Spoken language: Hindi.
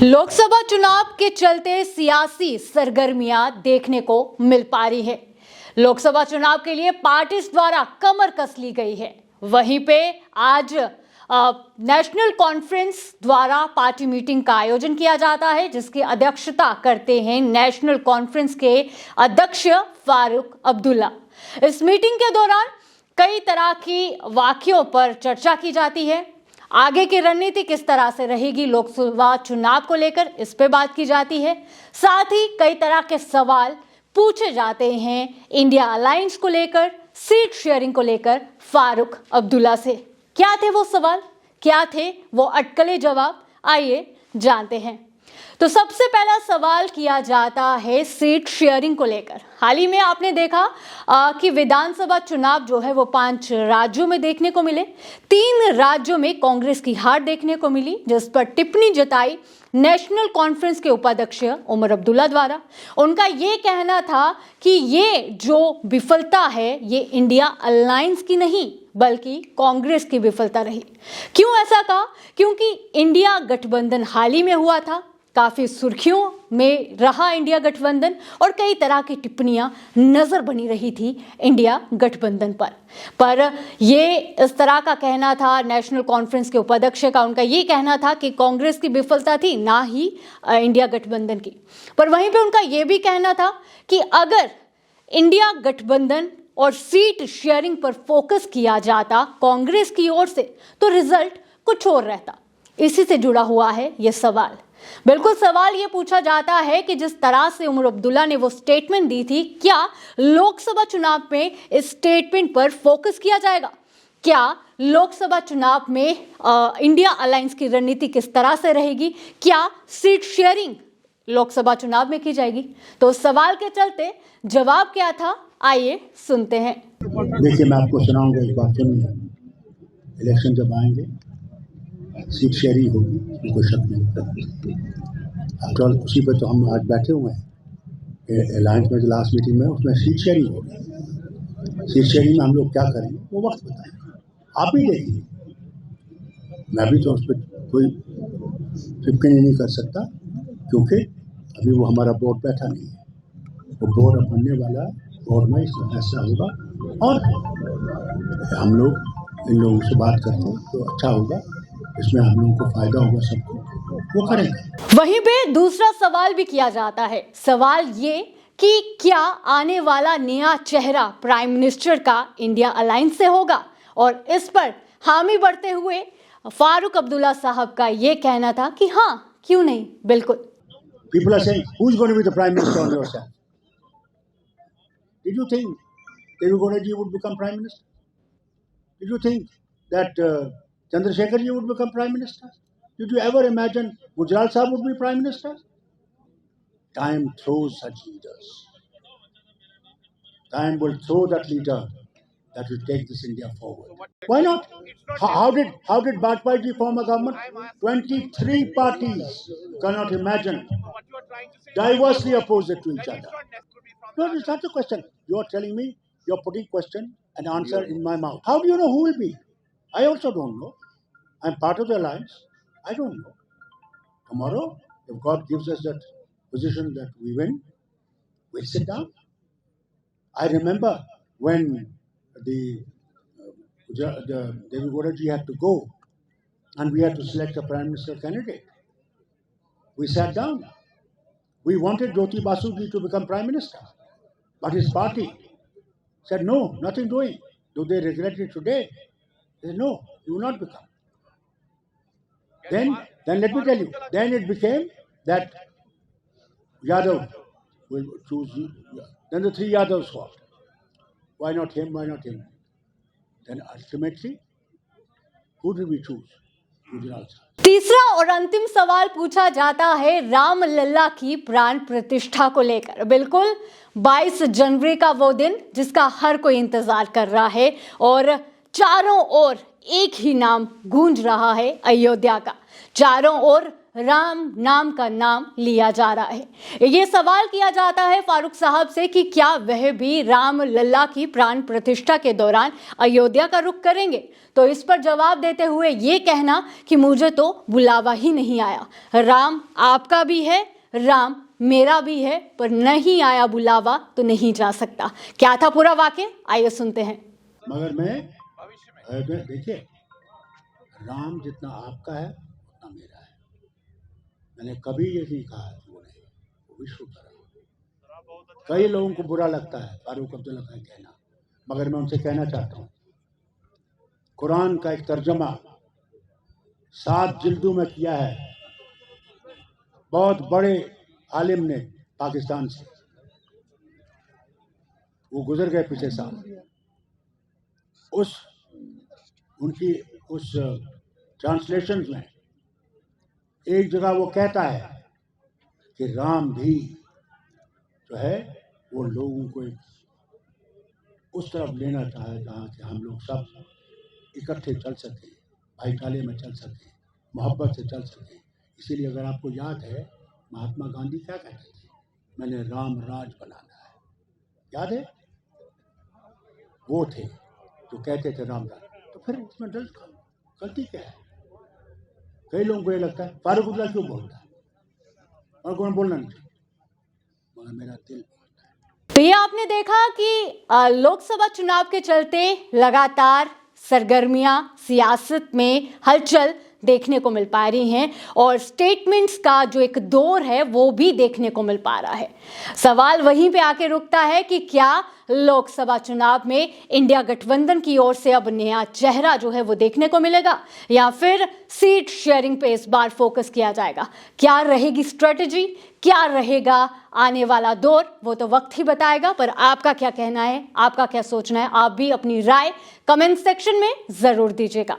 लोकसभा चुनाव के चलते सियासी सरगर्मियां देखने को मिल पा रही है। लोकसभा चुनाव के लिए पार्टीज द्वारा कमर कस ली गई है। वहीं पे आज नेशनल कॉन्फ्रेंस द्वारा पार्टी मीटिंग का आयोजन किया जाता है, जिसकी अध्यक्षता करते हैं नेशनल कॉन्फ्रेंस के अध्यक्ष फारूक अब्दुल्ला। इस मीटिंग के दौरान कई तरह की वाकयों पर चर्चा की जाती है। आगे की रणनीति किस तरह से रहेगी लोकसभा चुनाव को लेकर, इस पे बात की जाती है। साथ ही कई तरह के सवाल पूछे जाते हैं इंडिया अलायंस को लेकर, सीट शेयरिंग को लेकर फारूक अब्दुल्ला से। क्या थे वो सवाल, क्या थे वो अटकले जवाब, आइए जानते हैं। तो सबसे पहला सवाल किया जाता है सीट शेयरिंग को लेकर। हाल ही में आपने देखा कि विधानसभा चुनाव जो है वो 5 राज्यों में देखने को मिले। 3 राज्यों में कांग्रेस की हार देखने को मिली, जिस पर टिप्पणी जताई नेशनल कॉन्फ्रेंस के उपाध्यक्ष उमर अब्दुल्ला द्वारा। उनका ये कहना था कि ये जो विफलता है ये इंडिया अलायंस की नहीं बल्कि कांग्रेस की विफलता रही। क्यों ऐसा कहा? क्योंकि इंडिया गठबंधन हाल ही में हुआ था, काफी सुर्खियों में रहा इंडिया गठबंधन और कई तरह की टिप्पणियां नजर बनी रही थी इंडिया गठबंधन पर ये इस तरह का कहना था नेशनल कॉन्फ्रेंस के उपाध्यक्ष का। उनका ये कहना था कि कांग्रेस की विफलता थी, ना ही इंडिया गठबंधन की। पर वहीं पे उनका ये भी कहना था कि अगर इंडिया गठबंधन और सीट शेयरिंग पर फोकस किया जाता कांग्रेस की ओर से तो रिजल्ट कुछ और रहता। इसी से जुड़ा हुआ है ये सवाल। बिल्कुल सवाल ये पूछा जाता है कि जिस तरह से उमर अब्दुल्ला ने वो स्टेटमेंट दी थी, क्या लोकसभा चुनाव में इस स्टेटमेंट पर फोकस किया जाएगा? क्या लोकसभा चुनाव में इंडिया अलायंस की रणनीति किस तरह से रहेगी? क्या सीट शेयरिंग लोकसभा चुनाव में की जाएगी? तो सवाल के चलते जवाब क्या था, आइए सुनते हैं। देखिए, मैं आपको सुनाऊंगा एक बात। सुनिए, इलेक्शन जब आएंगे सीट शेयरिंग होगी, कोई शक नहीं। आफ्टर ऑल उसी पर तो हम आज बैठे हुए हैं। अलायंस में जो लास्ट मीटिंग में उसमें सीट शेयरिंग होगी। सीट शेयरिंग में हम लोग क्या करेंगे वो वक्त बताएंगे, आप ही देखिए। मैं भी तो उस पर कोई टिप्पणी नहीं कर सकता क्योंकि अभी वो हमारा बोर्ड बैठा नहीं है। वो बोर्ड बनने वाला, बोर्ड में इसका फैसला होगा और हम लोग इन लोगों से बात करते हैं तो अच्छा होगा, इसमें हम लोगों को फायदा होगा, सबको वो करेंगे। वहीं पे दूसरा सवाल भी किया जाता है। सवाल ये कि क्या आने वाला नया चेहरा प्राइम मिनिस्टर का इंडिया अलायंस से होगा? और इस पर हामी भरते हुए फारूक अब्दुल्ला साहब का ये कहना था कि हाँ, क्यों नहीं, बिल्कुल। People are saying, who is going to be the prime minister on your side? Did you think Devugowda ji would become prime minister? Did you think that Chandrasekhar ji would become prime minister? Did you ever imagine Gujral Sahab would be prime minister? Time throws such leaders. Time will throw that leader that will take this India forward. Why not? How did Bajpayee ji form a government? 23 parties. You cannot imagine. Diversely opposed to each other. No, it's not a question. You are telling me, you are putting question and answer in my mouth. How do you know who will be? I also don't know. I'm part of the alliance. I don't know. Tomorrow, if God gives us that position that we win, we'll sit down. I remember when the Devugowda ji had to go and we had to select a prime minister candidate. We sat down. We wanted Jyoti Basu ji to become prime minister, but his party said no, nothing doing. Do they regret it today? They said no, you will not become. Then let me tell you, then it became that Yadav will choose you. Then the 3 Yadavs fought. Why not him? Why not him? Then ultimately, who did we choose? Gujral Sahab. तीसरा और अंतिम सवाल पूछा जाता है रामलला की प्राण प्रतिष्ठा को लेकर। बिल्कुल 22 जनवरी का वो दिन जिसका हर कोई इंतजार कर रहा है और चारों ओर एक ही नाम गूंज रहा है, अयोध्या का। चारों ओर राम नाम का नाम लिया जा रहा है। ये सवाल किया जाता है फारूक साहब से कि क्या वह भी राम लल्ला की प्राण प्रतिष्ठा के दौरान अयोध्या का रुख करेंगे, तो इस पर जवाब देते हुए ये कहना कि मुझे तो बुलावा ही नहीं आया। राम आपका भी है, राम मेरा भी है, पर नहीं आया बुलावा तो नहीं जा सकता। क्या था पूरा वाक्य, आइए सुनते हैं। मगर मैं देखिए, राम जितना आपका है उतना मेरा है। मैंने कभी ये नहीं कहा वो नहीं, वो विश्व का राम। कई लोगों को बुरा लगता है फारूक अब्दुल्ला का कहना, मगर मैं उनसे कहना चाहता हूँ, कुरान का एक तर्जमा 7 जिल्दों में किया है बहुत बड़े आलिम ने पाकिस्तान से, वो गुजर गए पिछले साल। उनकी उस ट्रांसलेशन में एक जगह वो कहता है कि राम भी जो है वो लोगों को उस तरफ लेना चाहे जहाँ कि हम लोग सब इकट्ठे चल सकें, भाईचारे में चल सकें, मोहब्बत से चल सकें। इसीलिए अगर आपको याद है महात्मा गांधी क्या कहते थे, मैंने राम राज बनाना है, याद है? वो थे जो कहते थे राम राज। तो फिर इसमें गलती क्या है? कई लोगों को ये लगता है फारूक अब्दुल्ला क्यों बोलता है, और कौन बोलना नहीं चाहिए, मगर मेरा दिल बोलता है। तो ये आपने देखा कि लोकसभा चुनाव के चलते लगातार सरगर्मियां सियासत में हलचल देखने को मिल पा रही हैं और स्टेटमेंट्स का जो एक दौर है वो भी देखने को मिल पा रहा है। सवाल वहीं पे आके रुकता है कि क्या लोकसभा चुनाव में इंडिया गठबंधन की ओर से अब नया चेहरा जो है वो देखने को मिलेगा, या फिर सीट शेयरिंग पे इस बार फोकस किया जाएगा। क्या रहेगी स्ट्रेटेजी, क्या रहेगा आने वाला दौर, वो तो वक्त ही बताएगा। पर आपका क्या कहना है, आपका क्या सोचना है, आप भी अपनी राय कमेंट सेक्शन में जरूर दीजिएगा।